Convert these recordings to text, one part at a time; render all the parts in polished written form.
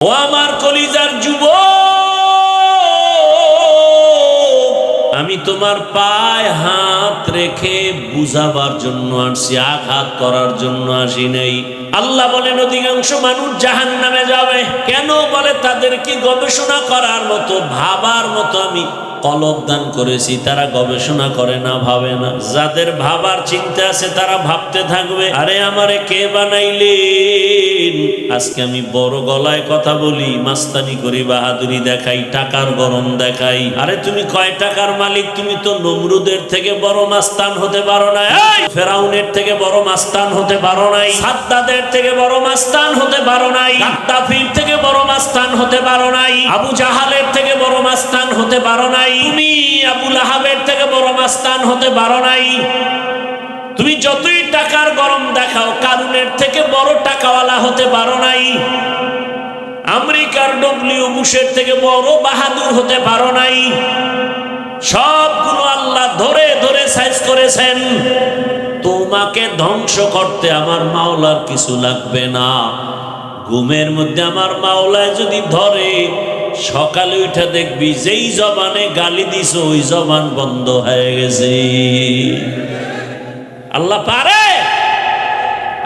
ও আমার কলিজার যুবক, আমি তোমার পায়ে হাত রেখে বুঝাবার জন্য আসছি, আঘাত করার জন্য আসি নাই। আল্লাহ বলেন অধিকাংশ মানুষ জাহান্নামে যাবে। কেন বলে? তাদের কি গবেষণা করার মতো, ভাবার মতো আমি কলব দান করেছি। তারা গবেষণা করে না, ভাবে না। যাদের ভাবার চিন্তা আছে তারা ভাবতে থাকবে, আরে আমারে কে বানাইলেন? আজকে আমি বড় গলায় কথা বলি, মাস্তানি করি, বাহাদুরি দেখাই, টাকার গরম দেখাই। আরে তুমি কয় টাকার মালিক? তুমি তো নমরুদের থেকে বড় মাস্তান হতে পারো না, ফেরাউনের থেকে বড় মাস্তান হতে পারো নাই, সাদ্দাদের থেকে বড় মাস্তান হতে পারো নাই, গাদ্দাফির থেকে বড় মাস্তান হতে পারো নাই, আবু জাহালের থেকে বড় মাস্তান হতে পারো নাই, তুমি আবু লাহাবের থেকে বড় মাস্তান হতে পারো নাই। তুমি যতই টাকার গরম দেখাও, কারুনের থেকে বড় টাকাওয়ালা হতে পারো নাই, আমেরিকার ডব্লিউ বুশের থেকে বড় বাহাদুর হতে পারো নাই। সবগুলো আল্লাহ ধরে ধরে সাইজ করেছেন। তোমাকে ধ্বংস করতে আমার মাওলার কিছু লাগবে না। ঘুমের মধ্যে আমার মাওলায় যদি ধরে, সকালে উঠে দেখবি যেই জবানে গালি দিছ ওই জবান বন্ধ হয়ে গেছে। আল্লাহ পারে।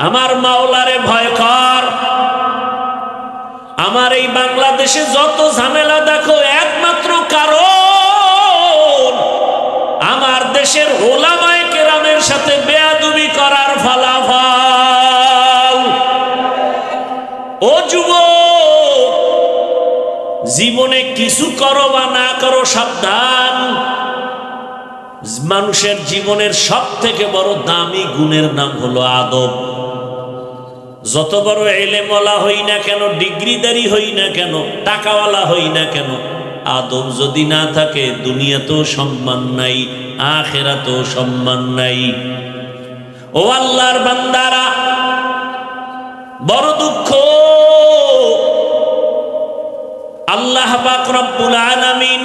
আমার মাওলারে ভয় কর। আমার এই বাংলাদেশে যত ঝামেলা দেখো, একমাত্র কারণ আমার দেশের ওলামায়ে কেরামের সাথে বেয়াদবি করার ফলাফল। ও যুবক, জীবনে কিছু করো বা না করো, সাবধান। মানুষের জীবনের সব থেকে বড় দামি গুণের নাম হলো আদব। যত বড় এলেমওয়ালা হই না কেন, ডিগ্রিদারি হই না কেন, টাকাওয়ালা হই না কেন, আদব যদি না থাকে দুনিয়াতেও সম্মান নাই, আখিরাতেও সম্মান নাই। ও আল্লাহর বান্দারা, বড় দুঃখ, আল্লাহ পাক রব্বুল আলামিন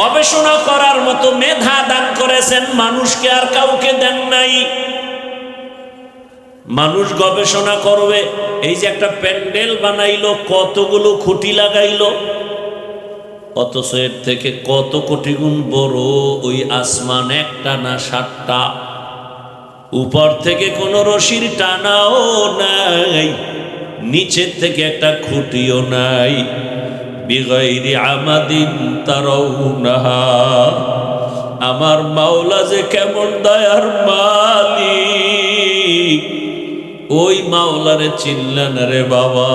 গবেষণা করার মতো মেধা দান করেছেন, মানুষকে আর কাউকে দেন নাই। মানুষ গবেষণা করবে। এই যে একটা প্যান্ডেল বানাইলো, কতগুলো খুঁটি লাগাইলো, অথচ এর থেকে কত কোটি গুণ বড় ওই আসমান, একটা না 7টা। উপর থেকে কোনো রশির টানাও নাই, নিচের থেকে একটা খুঁটিও নাই। বিগাইরি আমাদিন তারাউনাহা। আমার মাওলা যে কেমন দয়ার মালিক, ওই মাওলারে চিনলেন রে বাবা।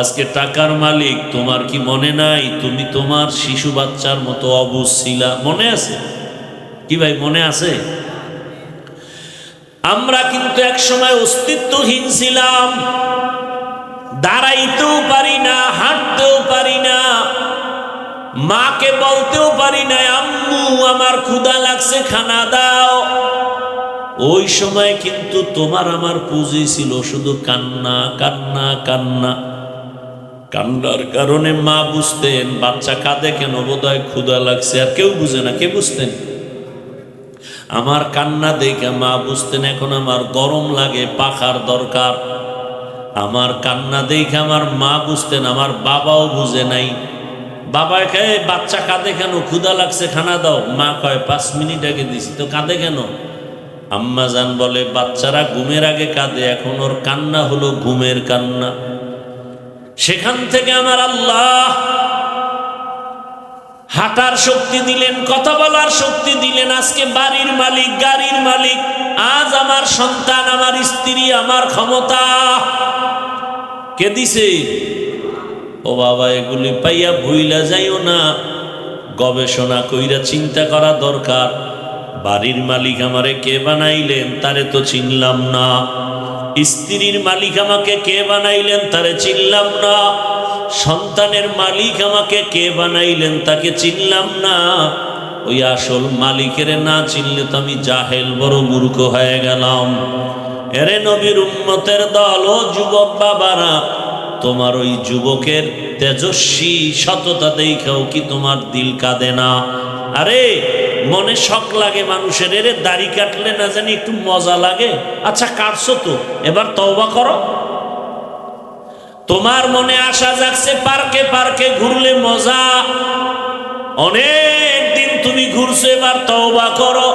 আজকে টাকার মালিক, তোমার কি মনে নাই তুমি তোমার শিশু বাচ্চার মতো অবুঝ ছিলা? মনে আছে কি ভাই? মনে আছে? আমরা কিন্তু এক সময় অস্তিত্বহীন ছিলাম, দাঁড়াইতেও পারি না, হাঁটতেও পারি না, মাকে বলতেও পারি না আম্মু আমার ক্ষুধা লাগছে, খানা দাও। ওই সময় কিন্তু তোমার আমার পুঁজি ছিল শুধু কান্না, কান্না, কান্না। কান্নার কারণে মা বুঝতেন বাচ্চা কাঁদে কেন, বোধহয় ক্ষুধা লাগছে। আর কেউ বুঝে না। কে বুঝতেন? আমার কান্না দেখে মা বুঝতেন এখন আমার গরম লাগে, পাখার দরকার। আমার কান্না দেখে আমার মা বুঝতেন, আমার বাবাও বুঝে নাই। বাবাকে বাচ্চা কাঁদে কেন, ক্ষুধা লাগছে খানা দাও। মা কয় 5 মিনিট আগে দিছি তো, কাঁদে কেন? আম্মা জান বলে বাচ্চারা ঘুমের আগে কাঁদে, এখন ওর কান্না হলো ঘুমের কান্না। সেখান থেকে আমার আল্লাহ হাঁটার শক্তি দিলেন, কথা বলার শক্তি দিলেন। আজকে বাড়ির মালিক, গাড়ির মালিক। আজ আমার সন্তান, আমার স্ত্রী, আমার ক্ষমতা কে দিছে? ও বাবা, এগুলি পাইয়া ভুইলা যাইও না। গবেষণা কইরা চিন্তা করা দরকার। বাড়ির মালিক আমারে কে বানাইলেন, তারে তো চিনলাম না। স্ত্রীর মালিক আমাকে কে বানাইলেন, তারে চিনলাম না। সন্তানের মালিক আমাকে কে বানাইলেন, তাকে চিনলাম না। ওই আসল মালিকের না চিনলে তো আমি জাহেল, বড় মূর্খ হয়ে গেলাম। এরে নবীর উম্মতের দল, ও যুবক বাবারা, তোমার ওই যুবকের তেজস্বী সততা দেখাও কি তোমার দিল কাঁদে না? আরে মনে শখ লাগে মানুষের, এরে দাড়ি কাটলে না জানি একটু মজা লাগে। আচ্ছা কাটছো তো, এবার তওবা করো। তোমার মনে আশা জাগছে পার্কে পার্কে ঘুরলে মজা, অনেক দিন তুমি ঘুরছো, এবার তওবা করো।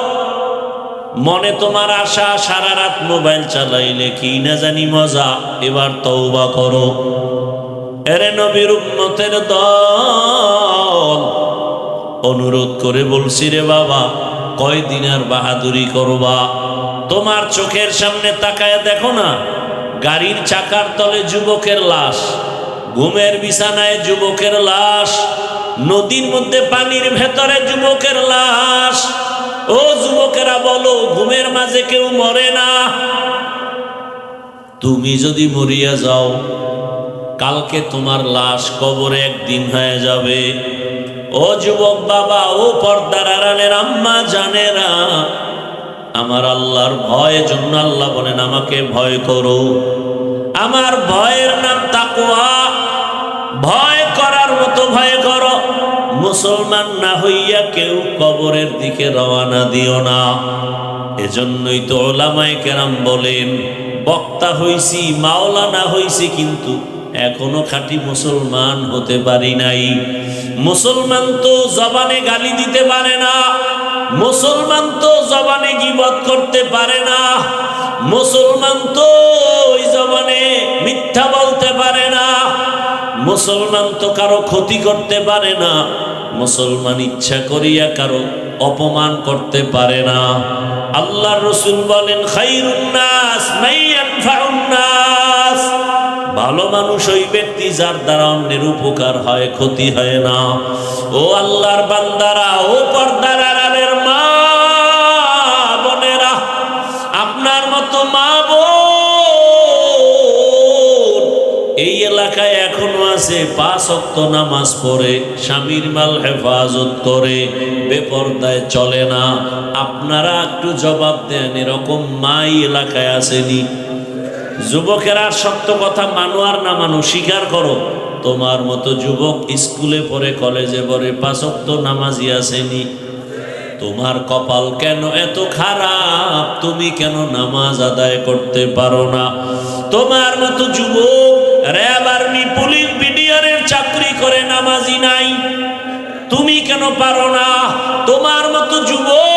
মনে তোমার আশা সারা রাত মোবাইল চালাইলে কি না জানি মজা, এবার তওবা করো। এরে নবীর উম্মতের দল, অনুরোধ করে বলছি রে বাবা, কয়দিন আর বাহাদুরি করবা? তোমার চোখের সামনে তাকায় দেখো না, গাড়ির চাকার তলে যুবকের লাশ, ঘুমের বিছানায় যুবকের লাশ, নদীর মধ্যে পানির ভেতরে যুবকের লাশ। ও যুবকেরা বলো, ঘুমের মাঝে কেউ মরে না? তুমি যদি মরিয়া যাও, কালকে তোমার লাশ কবরে একদিন হয়ে যাবে। ও যুবক বাবা, ও পর্দার আড়ালের আম্মা জানেরা, আমার আল্লাহর ভয়ের জন্য আল্লাহ বলেন আমাকে ভয় করো। আমার ভয়ের নাম তাকওয়া। ভয় করার মতো ভয় করো। মুসলমান না হইয়া কেউ কবরের দিকে রওনা দিও না। এজন্যই তো ওলামায়ে কেরাম বলেন, বক্তা হইছি, মাওলানা হইছি, কিন্তু এখনো খাঁটি মুসলমান হতে পারি নাই। মুসলমান তো জবানে গালি দিতে পারে না, মুসলমান তো জবানে গীবত করতে পারে না, মুসলমান তো ওই জবানে মিথ্যা বলতে পারে না, মুসলমান তো কারো ক্ষতি করতে পারে না, মুসলমান ইচ্ছা করিয়া কারো অপমান করতে পারে না। আল্লাহর রাসূল বলেন, খায়রুন নাস মান ইয়ানফাউন নাস, ভালো মানুষ ওই ব্যক্তি যার দ্বারা অন্যের উপকার হয়, ক্ষতি হয় না। ও আল্লাহর বান্দারা, ও পর্দার আড়ালের মা বোনেরা, আপনার মতো মা বোন এই এলাকায় এখনো আছে, 5 ওয়াক্ত নামাজ পড়ে, স্বামীর মাল হেফাজত করে, বেপরদায় চলে না। আপনারা একটু জবাব দেন, এরকম মাই এলাকায় আসেনি? যুবকেরা, সত্য কথা মানো আর না মানো, স্বীকার করো, তোমার মতো যুবক স্কুলে পড়ে, কলেজে পড়ে, 5 ওয়াক্ত নামাজি আসেনি? তোমার কপাল কেন এত খারাপ? তুমি কেন নামাজ আদায় করতে পারো না? তোমার মতো যুবক র্যাব, আর্মি, পুলিশ, বিডিআরের চাকরি করে, নামাজি নাই, তুমি কেন পারো না? তোমার মতো যুবক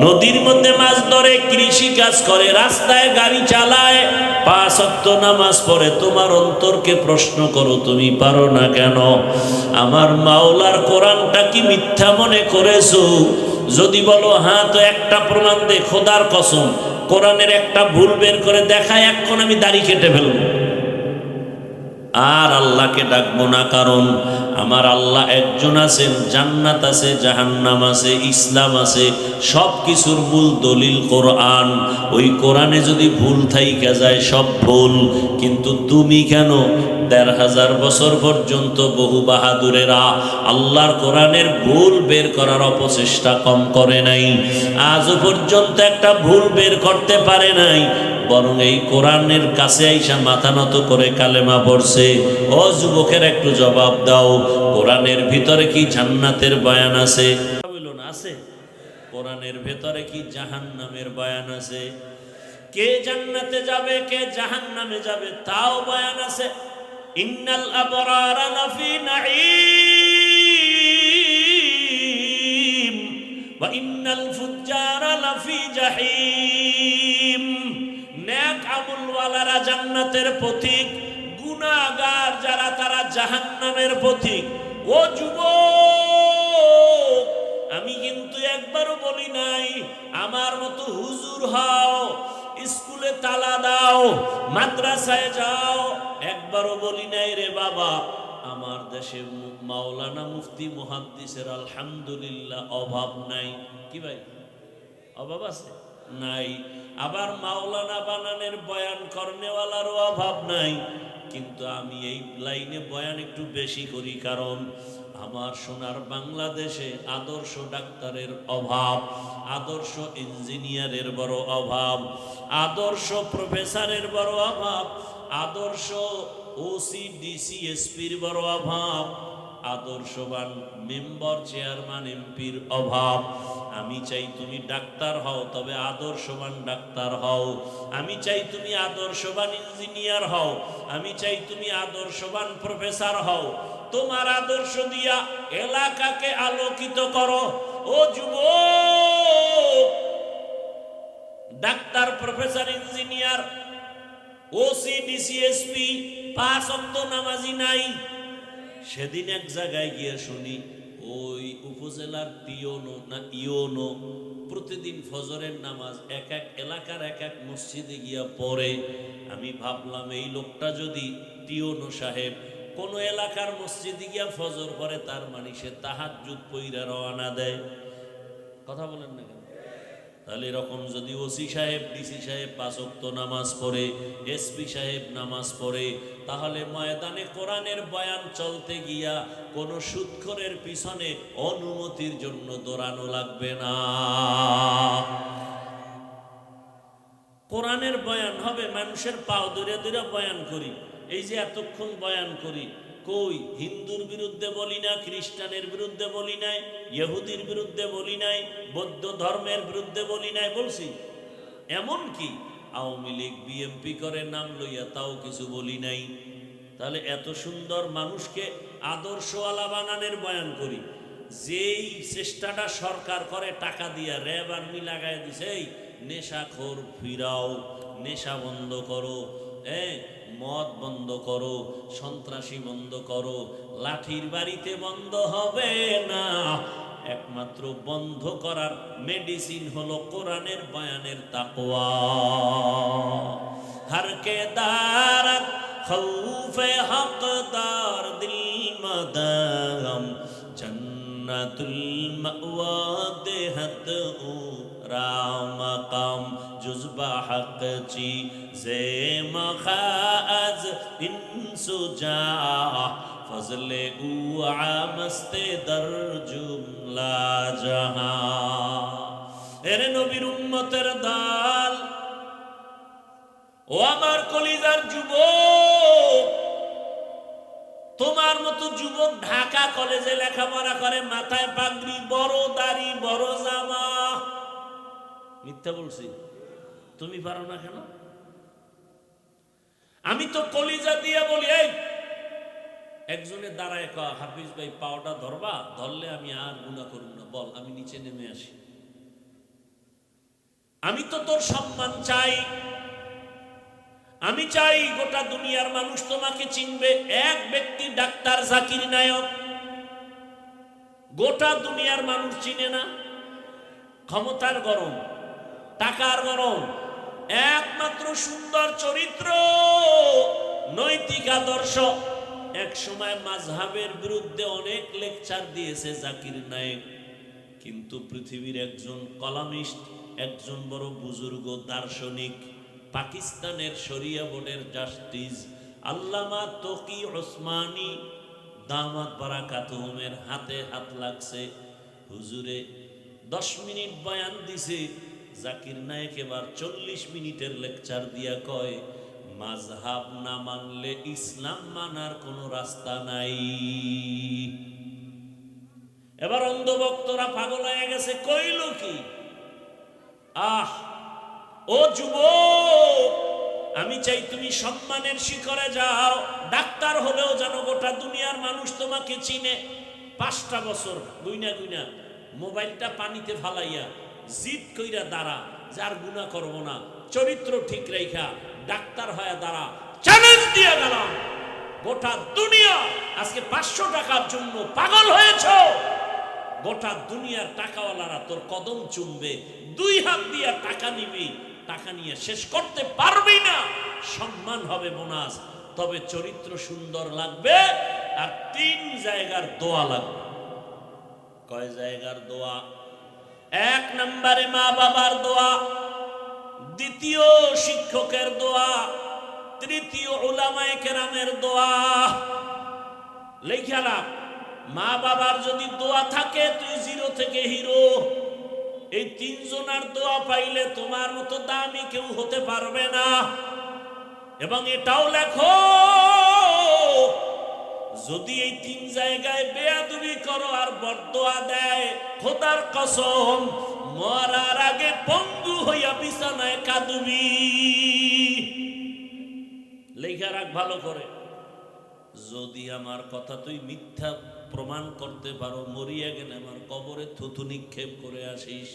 নদীর মধ্যে মাছ ধরে, কৃষি কাজ করে, রাস্তায় গাড়ি চালায়, 5 ওয়াক্ত নামাজ পড়ে, তোমার অন্তরকে প্রশ্ন করো, তুমি পারো না কেন? আমার মাওলার কোরআনটা কি মিথ্যা মনে করেছো? যদি বলো হ্যাঁ, তো একটা প্রমাণ দে, খোদার কসম, কোরআনের একটা ভুল বের করে দেখায়, এখন আমি দাড়ি কেটে ফেলবো। আর আল্লাহকে ডাকবো না, কারণ আমার আল্লাহ একজন আছেন, জান্নাত আছে, জাহান্নাম আছে, ইসলাম আছে, সব কিছুর মূল দলিল কোরআন। ওই কোরআনে যদি ভুল থাইকা যায়, সব ভুল। কিন্তু তুমি কেন 1500 বছর পর্যন্ত বহু বাহাদুরেরা আল্লাহর কোরআনের ভুল বের করার অপচেষ্টা কম করে নাই? আজও পর্যন্ত একটা ভুল বের করতে পারে নাই, বরং এই কোরআনের কাছে আইসা মাথা নত করে কালেমা পড়ছে। ও যুবকের, একটু জবাব দাও, কোরআনের ভিতরে কি জান্নাতের বয়ান আছে? বলুন, আছে? কোরআনের ভিতরে কি জাহান্নামের বয়ান আছে? কে জান্নাতে যাবে, কে জাহান্নামে যাবে, তাও বয়ান আছে। ইন্নাল আবরারা লাফি নাঈম ওয়া ইন্নাল ফুজ্জারা লাফি জাহিম। নেক আমলওয়ালারা জান্নাতের পথিক, গুনাহগার যারা তারা জাহান্নামের পথিক। ও যুবক, আমি কিন্তু একবারও বলি নাই আমার মতো হুজুর হও, স্কুলে তালা দাও, মাদ্রাসায় যাও, একবারও বলি নাই রে বাবা। আমার দেশে মাওলানা, মুফতি, মুহাদ্দিসের আলহামদুলিল্লাহ অভাব নাই। কি ভাই, অভাব আছে? নাই। আবার মাওলানা বানানের বয়ান করনেওয়ালারও অভাব নাই। কিন্তু আমি এই লাইনে বয়ান একটু বেশি করি, কারণ আমার সোনার বাংলাদেশে আদর্শ ডাক্তারের অভাব, আদর্শ ইঞ্জিনিয়ারের বড় অভাব, আদর্শ প্রফেসরের বড় অভাব, আদর্শ ওসি, ডিসি, এসপির বড় অভাব, আদর্শবান মেম্বার, চেয়ারম্যান, এমপির অভাব। আমি চাই তুমি ডাক্তার হও, তবে আদর্শবান ডাক্তার হও। আমি চাই তুমি আদর্শবান ইঞ্জিনিয়ার হও। আমি চাই তুমি আদর্শবান প্রফেসর হও। তোমার আদর্শ দিয়া এলাকাকে আলোকিত করো। ও যুবক, doctor, professor, engineer, OC, DC, SP 5 ওয়াক্ত নামাজি নাই। সেদিন এক জায়গায় গিয়ে শুনি ওই উপজেলার পিওনো না ইওনো প্রতিদিন ফজরের নামাজ এক এক এলাকার এক এক মসজিদে গিয়া পড়ে। আমি ভাবলাম এই লোকটা যদি পিওনো সাহেব কোন এলাকার মসজিদে গিয়া ফজর পড়ে, তার মানে সে তাহাজ্জুদ পইরা রওনা দেয়। কথা বলেন না কেন? তাহলে এরকম যদি ওসি সাহেব, ডিসি সাহেব 5 ওয়াক্ত নামাজ পড়ে, এসপি সাহেব নামাজ পড়ে, তাহলে ময়দানে কোরআনের বয়ান চলতে গিয়া কোন সুদখোরের পিছনে অনুমতির জন্য দৌড়ানো লাগবে না। কোরআনের বয়ান হবে, মানুষের পাও ধরে ধরে বয়ান করি। এই যে এতক্ষণ বয়ান করি, কই হিন্দুর বিরুদ্ধে বলি না, খ্রিস্টানের বিরুদ্ধে বলি নাই, ইহুদির বিরুদ্ধে বলি নাই, বৌদ্ধ ধর্মের বিরুদ্ধে বলি নাই, বলছি? এমন কি আওয়ামী লীগ বিএমপি করে নাম লইয়া তাও কিছু বলি নাই। তাহলে এত সুন্দর মানুষকে আদর্শওয়ালা বানানোর বয়ান করি। যেই চেষ্টাটা সরকার করে টাকা দিয়া, র্যাব আর্মি লাগাই দিছে, এই নেশাখোর ফিরাও, নেশা বন্ধ করো, মদ বন্ধ করো, সন্ত্রাসী বন্ধ করো, লাঠির বাড়িতে বন্ধ হবে না। একমাত্র বন্ধ করার মেডিসিন হলো কোরআনের বয়ানের তাকওয়া। হর কে দারত খৌফে হকদার দিল মদগম জন্নতুল মাওয়া দেহত রাম কাম জুজবা হক চি জে মখাজ ইনসুজা ফজলে উ আমস্তে দর জুমলা জাহান। এরে নবীর উম্মতের দল, ও আমার কলিজার যুবক, তোমার মতো যুবক ঢাকা কলেজে লেখাপড়া করে, মাথায় পাগড়ি, বড় দাড়ি, বড় জামা। মিথ্যা বলছি? তুমি পারো না কেন? আমি তো কলিজা দিয়ে বলি, এই একজনের দাঁড়ায় কয়, হাফিজ ভাই পাওটা ধরবা, ধরলে আমি আর গুনাহ করব না, বল আমি নিচে নেমে আসি। আমি তো তোর সম্মান চাই। আমি চাই গোটা দুনিয়ার মানুষ তোমাকে চিনবে। এক ব্যক্তি ডাক্তার জাকির নায়ক, গোটা দুনিয়ার মানুষ চিনে না। ক্ষমতার গরম, টাকার গরম, একমাত্র সুন্দর চরিত্র, নৈতিক আদর্শ। এক সময় মাযহাবের বিরুদ্ধে অনেক লেকচার দিয়েছে জাকির নায়েক, কিন্তু পৃথিবীর একজন কলামিস্ট, একজন বড় বুজুর্গ দার্শনিক, পাকিস্তানের শরিয়া বোর্ডের জাস্টিস আল্লামা তকি ওসমানী দামাত বারাকাতুহুমের হাতে হাত লাগছে। হুজুরে 10 মিনিট বয়ান দিছে, জাকির নায়েক এবার 40 মিনিটের লেকচার দিয়া কয়, মাযহাব না মানলে ইসলাম মানার কোনো রাস্তা নাই। এবার অন্ধভক্তরা পাগল হয়ে গেছে, কইল কি? আহ ও যুবক, আমি চাই তুমি সম্মানের শিখরে যাও। ডাক্তার হলেও যেন গোটা দুনিয়ার মানুষ তোমাকে চিনে। 5টা বছর গুইনা গুইনা মোবাইলটা পানিতে ফালাইয়া জিদ কইরা দাঁড়া, যার গুনাহ করব না, চরিত্র ঠিক রাইখা ডাক্তার হয়ে দাঁড়া। চ্যালেঞ্জ দিয়ে গেলাম, গোটা দুনিয়া আজকে 500 টাকার জন্য পাগল হয়েছ। গোটা দুনিয়ার টাকাওয়ালারা তোর কদম চুমবে, 2 হাত দিয়ে টাকা নিবি, টাকা নিয়ে শেষ করতে পারবি না। সম্মান হবে বোনাস, তবে চরিত্র সুন্দর লাগবে। আর 3 জায়গার দোয়া লাগবে। কয় জায়গার দোয়া? 1 নম্বরে মা বাবার দোয়া, দ্বিতীয় শিক্ষকের দোয়া, তৃতীয় উলামায়ে কেরামের দোয়া। লেখা রাখ, মা বাবার যদি দোয়া থাকে তুই 0 থেকে হিরো। এই 3 জনের দোয়া পাইলে তোমার মতো দামি কেউ হতে পারবে না। এবং এটাও লেখো, যদি এই 3 জায়গায় বেয়াদবি করো আর বরদোয়া দেয়, খোদার কসম মরার আগে পঙ্গু হইয়া বিছানায় কাঁদবি। লেখা রাখ ভালো করে, যদি আমার কথা তুই মিথ্যা প্রমাণ করতে পারো, মরিয়া গেলে আমার কবরে থুতু নিক্ষেপ করে আসিস।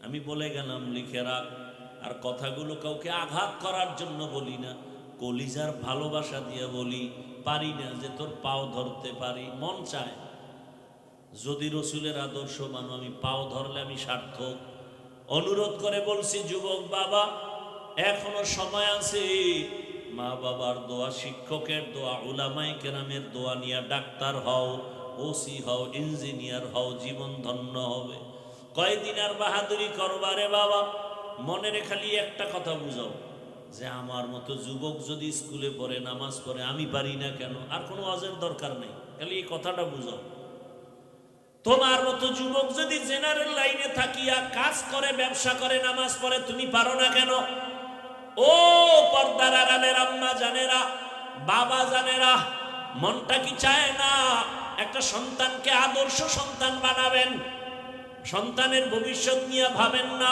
আমি বলে গেলাম, লিখে রাখ। আর কথাগুলো কাউকে আঘাত করার জন্য বলি না, কলিজার ভালোবাসা দিয়ে বলি। পারি না যে তোর পাও ধরতে পারি, মন চায় যদি রসুলের আদর্শ মানো, আমি পাও ধরলে আমি সার্থক। অনুরোধ করে বলছি, যুবক বাবা এখনো সময় আছে। মা বাবার দোয়া, শিক্ষকের দোয়া, উলামায়ে কেরামের দোয়া নিয়ে ডাক্তার হও, ওসি হও, ইঞ্জিনিয়ার হও, জীবন ধন্য হবে। কয়দিন আর বাহাদুরি করবারে বাবা, মনের খালি একটা কথা বুঝাও যে আমার মতো যুবক যদি স্কুলে পড়ে, নামাজ পড়ে, আমি পারি না কেন? আর কোনো ওয়াজের দরকার নেই, খালি এই কথাটা বুঝাও। তোমার মতো যুবক যদি জেনারেল লাইনে থাকিয়া কাজ করে, ব্যবসা করে, নামাজ পড়ে, তুমি পারো না কেন? ও পর্দার আড়ালের আম্মা জানেরা, বাবা জানেরা, মনটা কি চায় না একটা সন্তানকে আদর্শ সন্তান বানাবেন? সন্তানের ভবিষ্যৎ নিয়ে ভাবেন না?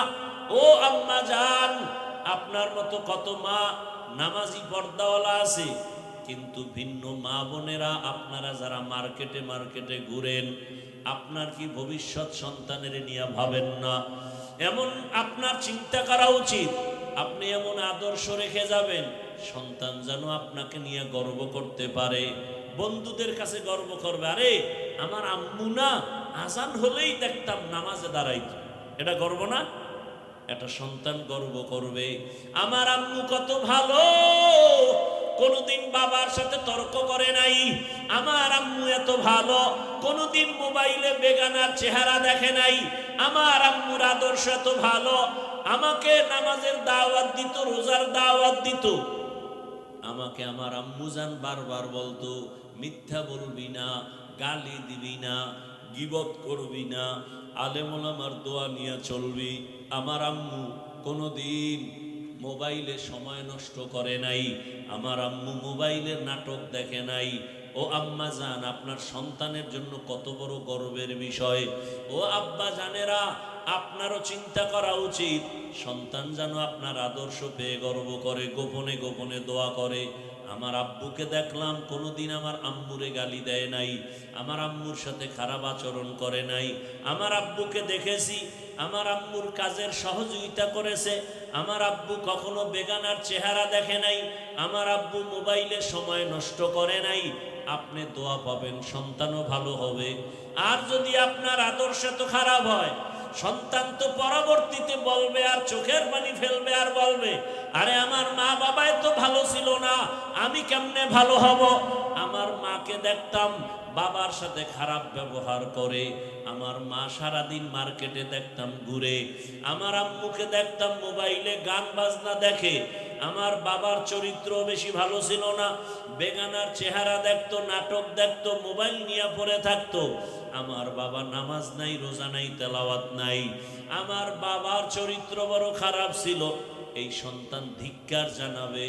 ও আম্মা জান, আপনার মতো কত মা নামাজি পর্দাওয়ালা আছে, কিন্তু ভিন্ন মা বোনেরা আপনারা যারা মার্কেটে মার্কেটে ঘুরেন, আপনার কি ভবিষ্যৎ সন্তানের নিয়ে ভাবেন না? এমন আপনার চিন্তা করা উচিত, আপনি এমন আদর্শ রেখে যাবেন সন্তান যেন আপনাকে নিয়ে গর্ব করতে পারে, বন্ধুদের কাছে গর্ব করবে, আরে আমার আম্মু না আজান হলেই দেখতাম নামাজে দাঁড়াইতো। এটা গর্ব না? একটা সন্তান গর্ব করবে, আমার আম্মু কত ভালো, কোনদিন বাবার সাথে তর্ক করে নাই, আমার আম্মু এত ভালো, কোনদিন মোবাইলে বেগানার চেহারা দেখে নাই, আমার আম্মুর আদর্শ এত ভালো, আমাকে নামাজের দাওয়াত দিত, রোজার দাওয়াত দিত। আমাকে আমার আম্মু জান বারবার বলতো, মিথ্যা বলবি না, গালি দিবি না, গীবত করবি না, আলেম ওলামার দোয়া নিয়ে চলবি। আমার আম্মু কোনোদিন মোবাইলে সময় নষ্ট করে নাই, আমার আম্মু মোবাইলের নাটক দেখে নাই। ও আম্মা জান, আপনার সন্তানের জন্য কত বড় গর্বের বিষয়। ও আব্বা জানেরা, আপনারও চিন্তা করা উচিত, সন্তান যেন আপনার আদর্শ পেয়ে গর্ব করে, গোপনে গোপনে দোয়া করে। আমার আব্বুকে দেখলাম কোনোদিন আমার আম্মুরে গালি দেয় নাই, আমার আম্মুর সাথে খারাপ আচরণ করে নাই। আমার আব্বুকে দেখেছি আমার আম্মুর কাজের সহযোগিতা করেছে, আমার আব্বু কখনো বেগানার চেহারা দেখে নাই, আমার আব্বু মোবাইলে সময় নষ্ট করে নাই। আপনি দোয়া পাবেন, সন্তানও ভালো হবে। আর যদি আপনার আদর্শ তো খারাপ হয়, সন্তান তো পরবর্তীতে বলবে আর চোখের পানি ফেলবে আর বলবে, আরে আমার মা বাবাই তো ভালো ছিল না, আমি কেমনে ভালো হব? আমার মাকে দেখতাম বাবার সাথে খারাপ ব্যবহার করে, আমার মা সারাদিন মার্কেটে দেখতাম ঘুরে, আমার আম্মুকে দেখতাম মোবাইলে গান বাজনা দেখে, আমার বাবার চরিত্র বেশি ভালো ছিল না, বেগানার চেহারা দেখতো, নাটক দেখতো, মোবাইল নিয়ে পড়ে থাকতো। আমার বাবা নামাজ নাই, রোজা নাই, তেলাওয়াত নাই, আমার বাবার চরিত্র বড় খারাপ ছিল। এই সন্তান ধিক্কার জানাবে।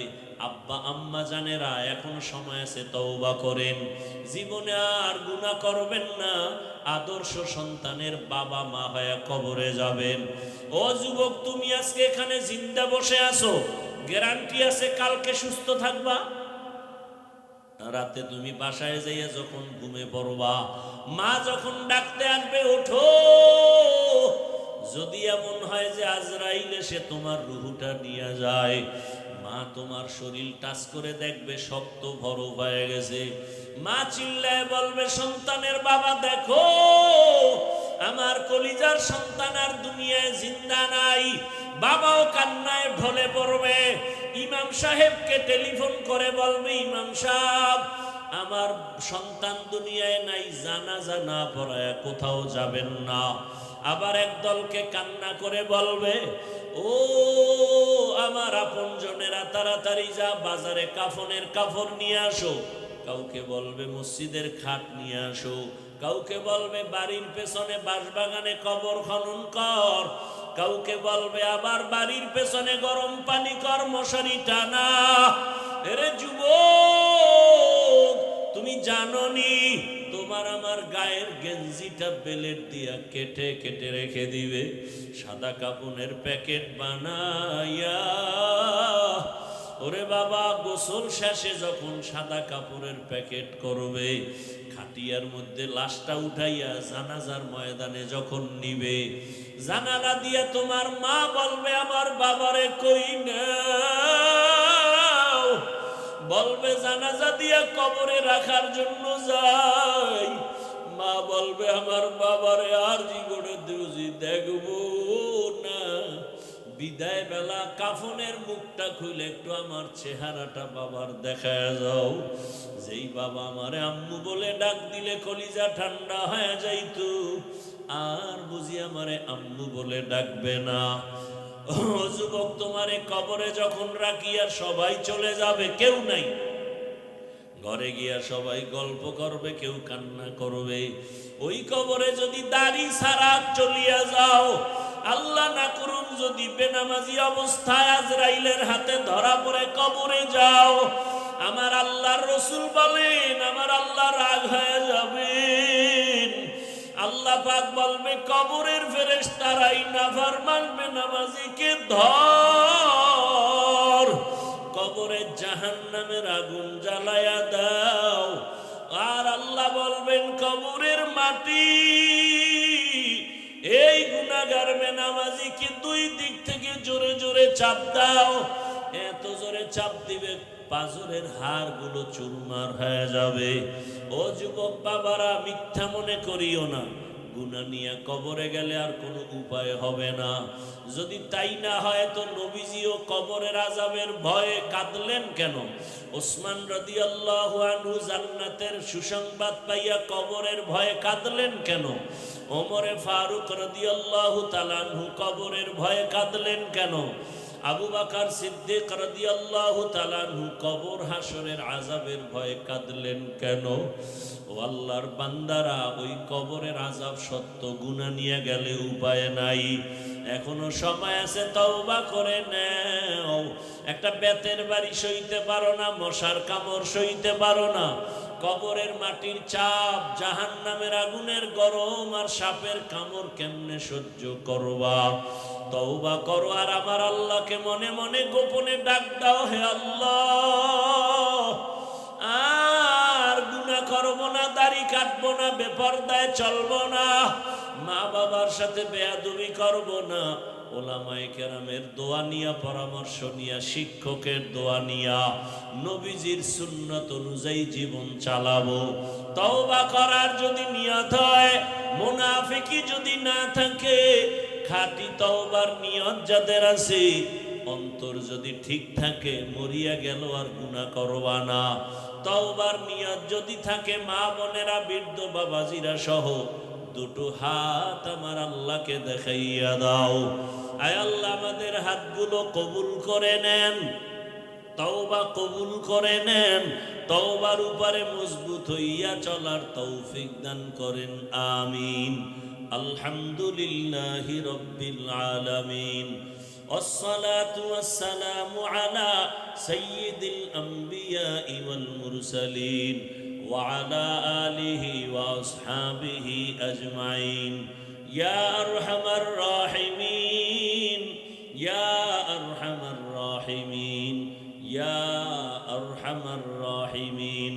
আব্বা আম্মা জানেরা, এখন সময় আছে, তওবা করেন, জীবনে আর গুনাহ করবেন না, আদর্শ সন্তানের বাবা মা হয়ে কবরে যাবেন। ও যুবক, তুমি আজকে এখানে জিন্দা বসে আছো, গ্যারান্টি আছে কালকে সুস্থ থাকবা? রাতে তুমি বাসায় যাইয়া যখন ঘুমে পড়বা, মা যখন ডাকতে আসবে, ওঠো, যদি এমন হয় যে আজরাইল এসে তোমার রুহুটা নিয়ে যায়, মা তোমার শরীর টাচ করে দেখবে শক্ত বরফ হয়ে গেছে, মা চিল্লায় বলবে, সন্তানের বাবা দেখো, আমার কলিজার সন্তান আর দুনিয়ায় জিন্দা নাই। বাবাও কান্নায় ঢলে পড়বে, ইমাম সাহেবকে টেলিফোন করে বলবে, ইমাম সাহেব আমার সন্তান দুনিয়ায় নাই, জানাজা না পড়ায় কোথাও যাবেন না। আবার একদলকে কান্না করে বলবে, ও আমার আপনজনেরা তাড়াতাড়ি যা বাজারে কাফনের কাপড় নিয়ে আসো। কাউকে বলবে মসজিদের খাট নিয়ে আসো, কাউকে বলবে বাড়ির পেছনে বাঁশবাগানে কবর খনন কর, কাউকে বলবে আবার বাড়ির পেছনে গরম পানি কর, মশারি টানা। এরে যুবক, তুমি জানোনি তোমার আমার গায়ের গেঞ্জিটা বেলেট দিয়া কেটে কেটে রেখে দিবে, সাদা কাপনের প্যাকেট বানাইয়া। ওরে বাবা, গোসল শেষে যখন সাদা কাপড়ের প্যাকেট করবে, খাটিয়ার মধ্যে লাশটা উঠাইয়া জানাজার ময়দানে যখন নিবে, জানালা দিয়া তোমার মা বলবে আমার বাবারে কই নাও, বলবে জানাজা দিয়া কবরে রাখার জন্য যাই। মা বলবে আমার বাবারে আর জীবনে দুজি দেখবো না, বিদায় বেলা কাফনের মুখটা খুলে একটু আমার চেহারাটা বাবার দেখায় যাও। যেই বাবা আমারে আম্মু বলে ডাক দিলে কলিজা ঠান্ডা হয়ে যাইতো, আর বুঝি আমারে আম্মু বলে ডাকবে না। ও যুবক, তোমারে কবরে যখন রাখিয়া সবাই চলে যাবে, কেউ নাই, ঘরে গিয়া সবাই গল্প করবে, কেউ কান্না করবে। ওই কবরে যদি দাড়ি ছাড়া চলিয়া যাও, আল্লাহ না করুন যদি বেনামাজি অবস্থায় আজরাইলের হাতে ধরা পড়ে কবরে যাও, আমার আল্লাহর রাসূল বলেন আমার আল্লাহ রাগ হয়ে যাবেন। আল্লাহ পাক বলবে কবরের ফেরেশতারাই নাফরমান বেনামাজিকে ধর, কবরে জাহান্নামের আগুন জ্বালায়া দাও। আর আল্লাহ বলবেন কবরের মাটি এই গুনাহগার বেনামাজিকে দুই দিক থেকে জোরে জোরে চাপ দাও। এত জোরে চাপ দিবে পাজরের হাড়গুলো চুরমার হয়ে যাবে। ও যুবক বাবারা, মিথ্যা মনে করিও না, গুনাহ নিয়ে কবরে গেলে আর কোনো উপায় হবে না। যদি তাই না হয় তো নবীজিও কবরের আযাবের ভয়ে কাঁদলেন কেন? ওসমান রাদিয়াল্লাহু আনহু জান্নাতের সুসংবাদ পাইয়া কবরের ভয়ে কাঁদলেন কেন? ওমরে ফারুক রাদিয়াল্লাহু তাআলা আনহু কবরের ভয়ে কাঁদলেন কেন? আবু বকর সিদ্দিক রাদিয়াল্লাহু তাআলা আনহু কবর হাসরের আযাবের ভয়ে কাঁদলেন কেন? ও আল্লাহর বান্দারা, ওই কবরের আযাব সত্য, গুনাহ নিয়ে গেলে উপায় নাই, এখনো সময় আছে, তওবা করে নাও। একটা বেতের বাড়ি সইতে পারো না, মশার কামড় সইতে পারো না, কবরের মাটির চাপ, জাহান্নামের আগুনের গরম আর সাপের কামড় কেমনে সহ্য করবা? তওবা করো আর আমার আল্লাহকে মনে মনে গোপনে ডাক দাও, হে আল্লাহ আর গুনাহ করব না, দাড়ি কাটবো না, বেপরদায় চলবো না, মা বাবার সাথে বেয়াদবি করব না, ওলামায়ে কেরামের দোয়া নিয়া, পরামর্শ নিয়া, শিক্ষকের দোয়া নিয়া, নবীজির সুন্নাত অনুযায়ী জীবন চালাবো। তওবা করার যদি নিয়ত হয়, মুনাফিকি যদি না থাকে, খাঁটি তওবার নিয়ত যাদের আছে, অন্তর যদি ঠিক থাকে, মরিয়া গেল আর গুনাহ করবা না। তওবার নিয়ত যদি থাকে, মা বোনেরা, বৃদ্ধ বাবাজিরা সহ দুটো হাত আমার আল্লাহকে দেখাইয়া দাও। আয় আল্লাহ, আমাদের হাতগুলো কবুল করে নেন, তওবা কবুল করে নেন, তওবার উপরে মজবুত হইয়া চলার তৌফিক দান করেন, আমিন। আলহামদুলিল্লাহি রাব্বিল আলামিন, والصلاة والسلام على سيد الأنبياء والمرسلين وعلى آله وأصحابه أجمعين يا أرحم الراحمين يا أرحم الراحمين يا أرحم الراحمين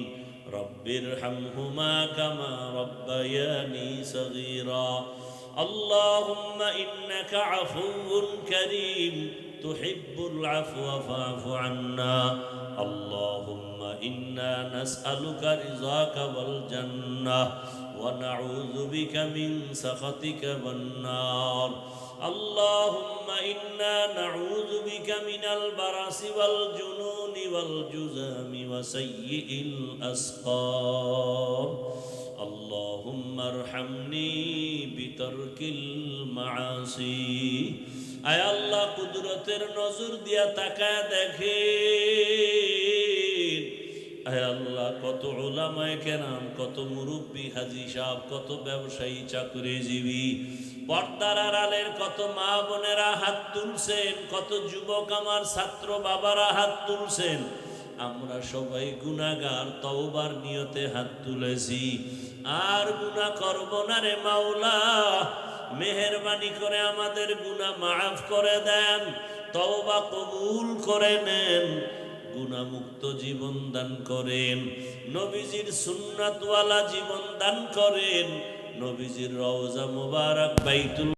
رب ارحمهما كما ربياني صغيرا اللهم إنك عفو كريم تحب العفو فاعف عنا اللهم إنا نسألك رضاك والجنة ونعوذ بك من سخطك والنار اللهم إنا نعوذ بك من البرص والجنون والجذام وسيء الأسقام اللهم ارحمني بترك المعاصي আয় আল্লাহ কুদরতের নজর দিয়া তাকায় দেখেন আয় আল্লাহ কত উলামায়ে কেরাম কত মুরব্বী হাজী সাহেব কত ব্যবসায়ী চাকরিজীবী পর্দার আড়ালের কত মা বোনেরা হাত তুলছেন কত যুবক আমার ছাত্র বাবারা হাত তুলছেন আমরা সবাই গুনাহগার, তওবার নিয়তে হাত তুলেছি, আর গুনাহ করব না রে মাওলা। মেহেরবানি করে আমাদের গুনাহ মাফ করে দেন, তওবা কবুল করে নেন, গুনাহমুক্ত জীবন দান করেন, নবীজির সুন্নাতওয়ালা জীবন দান করেন, নবীজির রওজা মুবারক বাইতুল